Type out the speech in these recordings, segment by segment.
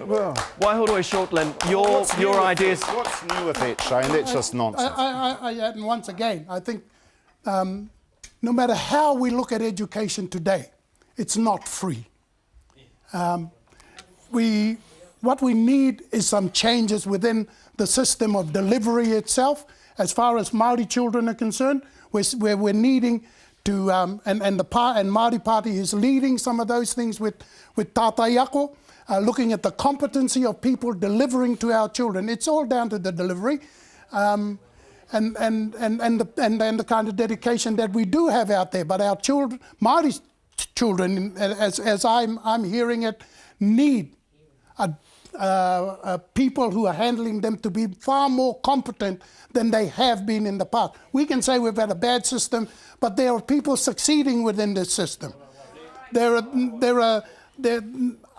Well, Waihoroi Shortland, your ideas... What's new with that, Shane? That's just nonsense. And once again, I think no matter how we look at education today, it's not free. What we need is some changes within the system of delivery itself. As far as Māori children are concerned, where we're needing to, and Maori Party is leading some of those things with Tātai Ako, looking at the competency of people delivering to our children. It's all down to the delivery, and the kind of dedication that we do have out there. But our children, Māori children, as I'm hearing it, need people who are handling them to be far more competent than they have been in the past. We can say we've had a bad system, but there are people succeeding within this system.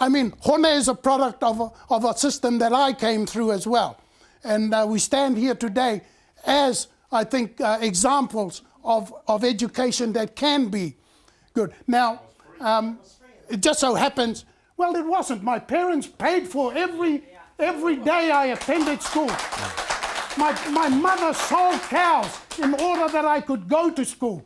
I mean, Hone is a product of a system that I came through as well. And we stand here today as, I think, examples of education that can be good. Now, it just so happens, well, it wasn't. My parents paid for every day I attended school. My mother sold cows in order that I could go to school.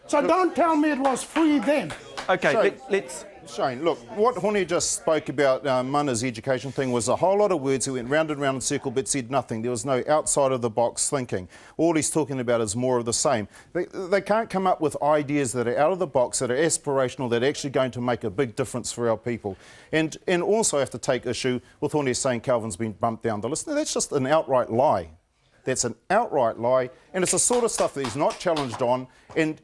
So don't tell me it was free then. Okay, let's... Shane, look, what Hone just spoke about Mana's education thing was a whole lot of words. He went round and round in circle but said nothing. There was no outside-of-the-box thinking. All he's talking about is more of the same. They can't come up with ideas that are out of the box, that are aspirational, that are actually going to make a big difference for our people. And also have to take issue with Hone saying Kelvin's been bumped down the list. No, that's just an outright lie. That's an outright lie, and it's the sort of stuff that he's not challenged on, and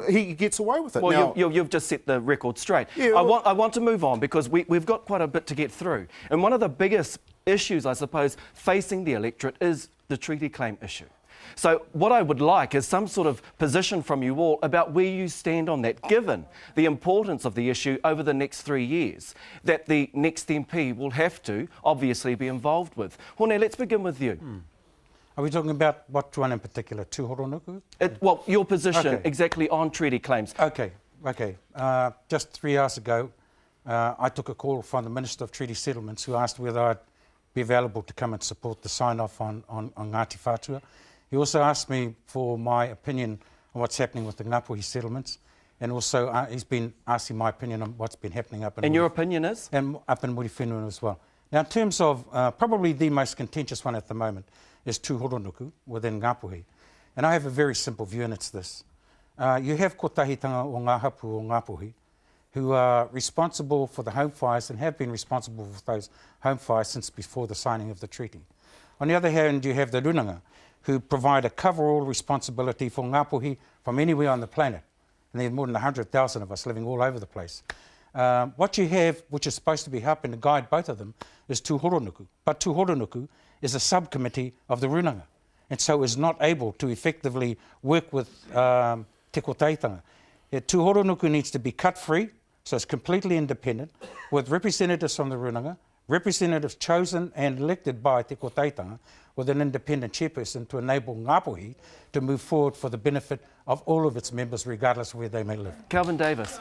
he gets away with it. Well, now, you've just set the record straight. Yeah, well, I want to move on because we've got quite a bit to get through. And one of the biggest issues, I suppose, facing the electorate is the treaty claim issue. So what I would like is some sort of position from you all about where you stand on that, given the importance of the issue over the next 3 years, that the next MP will have to obviously be involved with. Hone, let's begin with you. Are we talking about what one in particular, Tūhoronuku? Well, your position exactly on treaty claims. Okay. Just 3 hours ago, I took a call from the Minister of Treaty Settlements who asked whether I'd be available to come and support the sign-off on Ngāti Whātua. He also asked me for my opinion on what's happening with the Ngāpuhi settlements, and also he's been asking my opinion on what's been happening up in... And your opinion is? And up in Muriwhenua as well. Now, in terms of probably the most contentious one at the moment, is Tūhoronuku within Ngāpuhi. And I have a very simple view, and it's this. You have kotahitanga o ngā hapu o Ngāpuhi who are responsible for the home fires and have been responsible for those home fires since before the signing of the treaty. On the other hand, you have the Runanga who provide a cover-all responsibility for Ngāpuhi from anywhere on the planet. And there are more than 100,000 of us living all over the place. What you have, which is supposed to be helping to guide both of them, is Tūhoronuku. But Tūhoronuku is a subcommittee of the Runanga, and so is not able to effectively work with te kotaitanga. Tūhoronuku needs to be cut free, so it's completely independent, with representatives from the Runanga, representatives chosen and elected by te kotaitanga, with an independent chairperson to enable Ngāpuhi to move forward for the benefit of all of its members, regardless of where they may live. Kelvin Davis.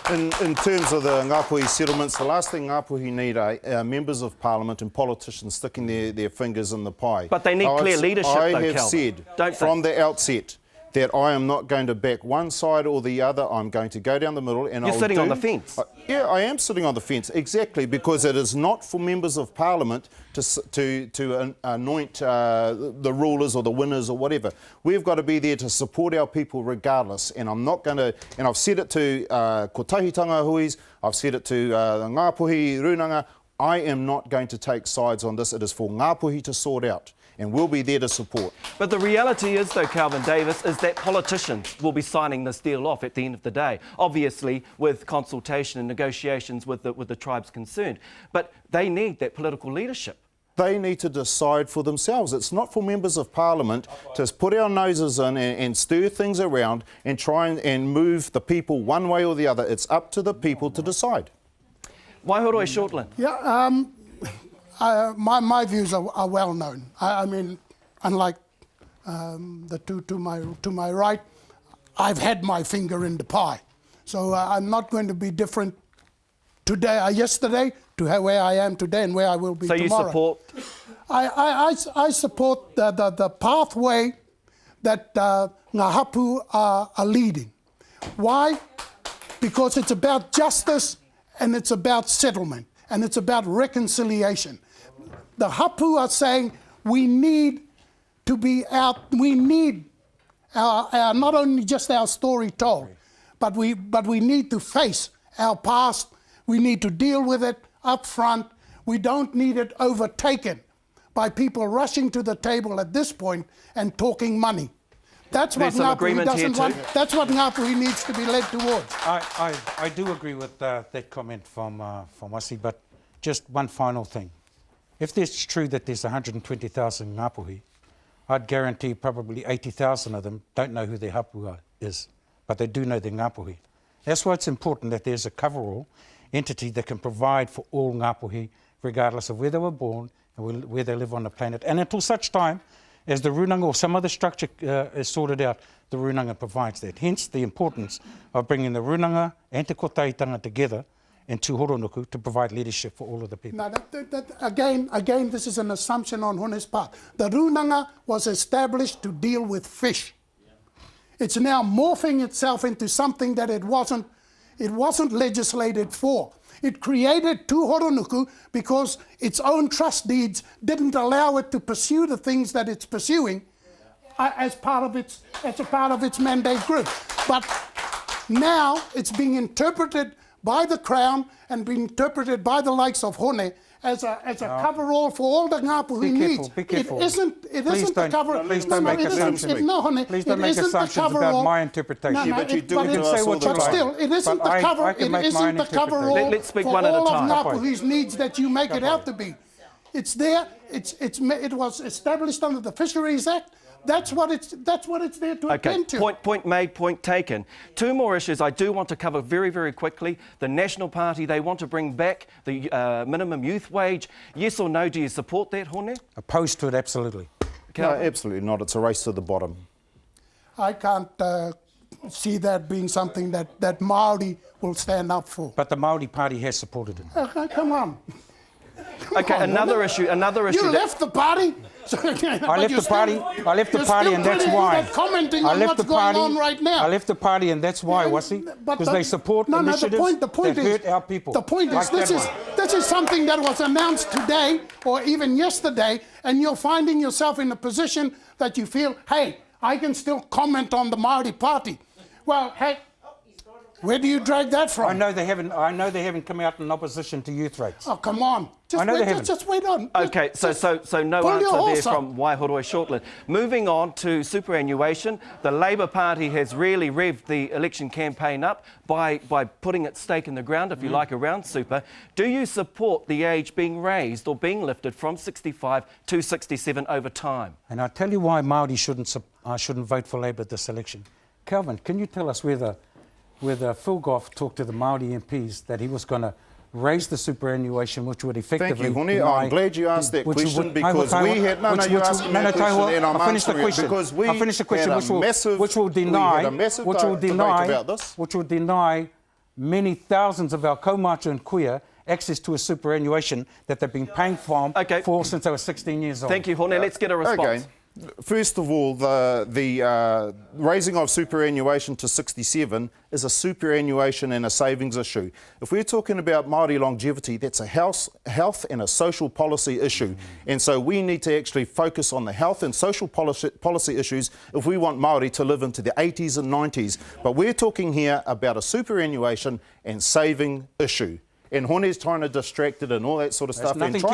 In terms of the Ngāpuhi settlements, the last thing Ngāpuhi need are members of Parliament and politicians sticking their fingers in the pie. But they need clear leadership, though, Kelvin. I have said from the outset that I am not going to back one side or the other. I'm going to go down the middle. And You're sitting on the fence. Yeah, I am sitting on the fence, exactly, because it is not for members of Parliament to anoint the rulers or the winners or whatever. We've got to be there to support our people regardless, and I'm not going to, and I've said it to kotahitanga huis, I've said it to the Ngāpuhi Runanga, I am not going to take sides on this. It is for Ngāpuhi to sort out, and we'll be there to support. But the reality is, though, Kelvin Davis, is that politicians will be signing this deal off at the end of the day, obviously with consultation and negotiations with the tribes concerned. But they need that political leadership. They need to decide for themselves. It's not for members of Parliament to put our noses in and stir things around and try and move the people one way or the other. It's up to the people to decide. Waihoroi Shortland. Yeah, my views are well known. I mean, unlike the two to my right, I've had my finger in the pie. So I'm not going to be different yesterday to where I am today and where I will be So tomorrow. you support... I support the pathway that ngā hapu are leading. Why? Because it's about justice and it's about settlement and it's about reconciliation. The hapu are saying we need to be out, we need our not only just our story told, but we need to face our past, we need to deal with it up front, we don't need it overtaken by people rushing to the table at this point and talking money. That's what Ngāpuhi doesn't want. That's what Ngāpuhi needs to be led towards. I do agree with that comment from Wasi, but just one final thing. If it's true that there's 120,000 Ngāpuhi, I'd guarantee probably 80,000 of them don't know who their hapua is, but they do know their Ngāpuhi. That's why it's important that there's a coverall entity that can provide for all Ngāpuhi, regardless of where they were born and where they live on the planet. And until such time as the runanga or some other structure is sorted out, the runanga provides that. Hence the importance of bringing the runanga and te kotaitanga together in Tūhoronuku to provide leadership for all of the people. No, again, this is an assumption on Hone's part. The runanga was established to deal with fish. It's now morphing itself into something that it wasn't legislated for. It created Tūhoronuku because its own trust deeds didn't allow it to pursue the things that it's pursuing as part of its mandate group. But now it's being interpreted by the Crown and being interpreted by the likes of Hone as a cover-all for all the Ngāpuhi needs. Be careful. It isn't the cover-all. Please don't make assumptions. Please don't make assumptions about my interpretation. Yeah, but you do it to us all the time. But still, it isn't the cover-all Let's speak for one at a all time. of Ngāpuhi's needs that you make it out to be. It's there. It was established under the Fisheries Act. That's what it's there to attend to. Point made, point taken. Two more issues I do want to cover very, very quickly. The National Party, they want to bring back the minimum youth wage. Yes or no, do you support that, Hone? Opposed to it, absolutely. No, absolutely not. It's a race to the bottom. I can't see that being something that Maori will stand up for. But the Maori Party has supported it. Come on. Okay, another issue. You left the party? I left the party and that's why. Commenting on what's going on right now. I left the party and that's why, Wasi. Because they support initiatives that hurt our people. The point is, this is something that was announced today or even yesterday, and you're finding yourself in a position that you feel, hey, I can still comment on the Maori Party. Well, hey, where do you drag that from? I know they haven't come out in opposition to youth rates. Oh, come on. Just wait on. Okay, so no answer there from Waihoroi Shortland. Moving on to superannuation, the Labour Party has really revved the election campaign up by putting its stake in the ground, if you like, around super. Do you support the age being raised or being lifted from 65 to 67 over time? And I'll tell you why Māori shouldn't vote for Labour this election. Kelvin, can you tell us whether Phil Goff talked to the Māori MPs that he was going to raise the superannuation, which would effectively... Thank you, Hone. I'm glad you asked that question because we had... No, you're asking that question and I'm answering it because we had a massive... Which will deny many thousands of our kaumātua and kuia access to a superannuation that they've been paying for since they were 16 years old. Thank you, Hone. Let's get a response. Okay. First of all, the raising of superannuation to 67 is a superannuation and a savings issue. If we're talking about Māori longevity, that's a health and a social policy issue. And so we need to actually focus on the health and social policy issues if we want Māori to live into the 80s and 90s. But we're talking here about a superannuation and saving issue. And Hone's trying to distract it and all that sort of stuff. Nothing and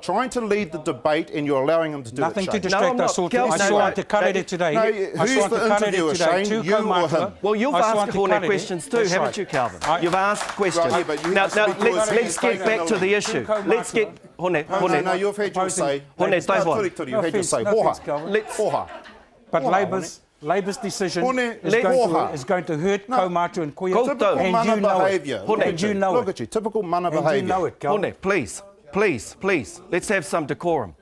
trying to lead the debate, and you're allowing him to do nothing it. To distract us all. I saw Te Karere today. Who's the interviewer, Shane? You or him? Well, you've asked Hone questions too, haven't you, Calvin? You've asked questions. Right, yeah, now let's get back to the issue. Let's get... Hone. No, you've had your say. Hone, you've had your say. Hoha. But Labour's decision is going to hurt kaumātua and kuia. Typical mana behaviour. And you know it. Look at you, typical mana behaviour. And you know it, Hone, please, let's have some decorum,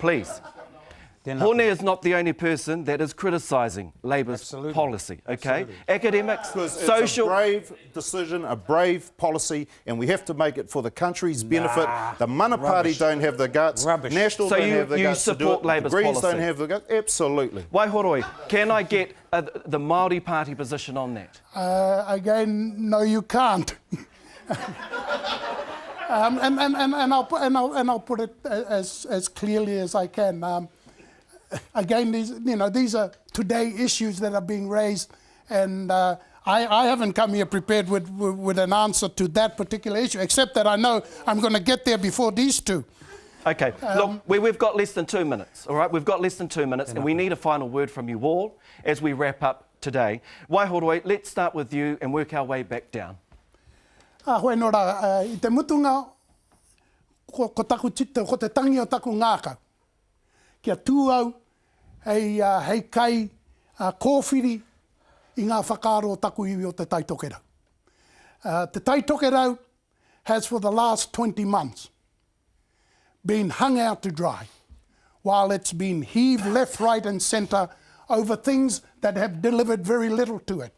please. Hone is not the only person that is criticising Labour's Absolutely. policy, okay? Absolutely. Academics, Because it's social... a brave decision, a brave policy, and we have to make it for the country's benefit. The Mana Party don't have the guts. Rubbish. National So don't you- have the you guts to do support it. Labour's Greens policy? don't have the guts. Absolutely. Waihoroi, can I get the Maori Party position on that? Again, no, you can't. And I'll put it as clearly as I can. Again, these are today issues that are being raised, and I haven't come here prepared with an answer to that particular issue, except that I know I'm going to get there before these two. Okay, look, we've got less than 2 minutes, all right? We've got less than 2 minutes, and we need a final word from you all as we wrap up today. Waihoroi, let's start with you and work our way back down. Hoi nora, I te mutunga, ko te tangi o taku ngākau. Kia tūau hei kai kōwhiri i ngā whakaaro o taku iwi o Te Tai Tokerau. Te Tai Tokerau has for the last 20 months been hung out to dry while it's been heaved left, right and centre over things that have delivered very little to it.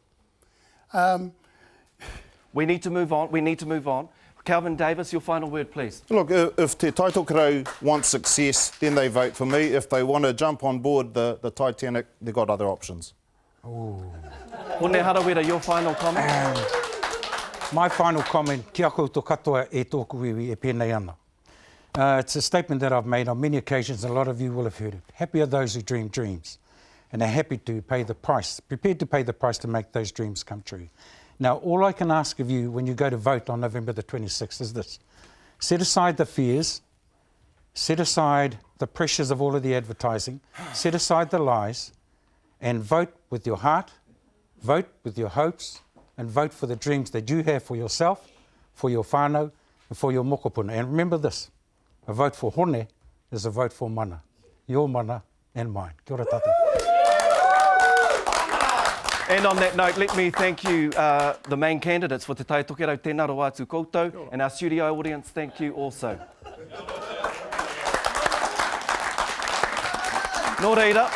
We need to move on. Kelvin Davis, your final word, please. Look, if Te Tai Tokerau wants success, then they vote for me. If they want to jump on board the Titanic, they've got other options. Hone Harawira, your final comment? My final comment, kia koutou katoa e tōku iwi e pēnei ana. It's a statement that I've made on many occasions, and a lot of you will have heard it. Happy are those who dream dreams, and are happy to pay the price, prepared to pay the price to make those dreams come true. Now, all I can ask of you when you go to vote on November the 26th is this. Set aside the fears, set aside the pressures of all of the advertising, set aside the lies, and vote with your heart, vote with your hopes, and vote for the dreams that you have for yourself, for your whānau, and for your mokopuna. And remember this, a vote for Hone is a vote for mana, your mana and mine. Kia ora tātou. And on that note, let me thank you, the main candidates for Te Tai Tokerau, tēnā roa atu koutou, and our studio audience, thank you also. Nō reira,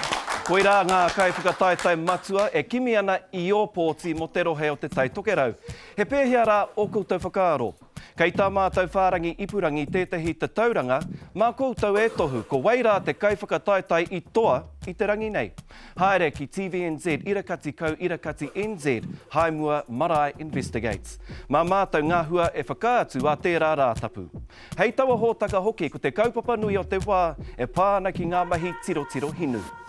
koe rā ngā kaiwhakataetai matua e kimi ana I o pōti mo te rohe o Te Tai Tokerau. He pēhea rā o koutou whakaaro. Kei tā mātou whārangi ipurangi tētahi te tauranga, mā koutou e tohu, ko wairā te kaiwhakataetai I toa I te rangi nei. Haere ki TVNZ, Irakati Kau, Irakati NZ, haimua Marae Investigates. Mā mātou ngā hua e whakaatu a tērā rātapu. Hei taua hōtaka hoki, ko te kaupapa nui o te wā, e pāna ki ngā mahi tiro tiro hinu.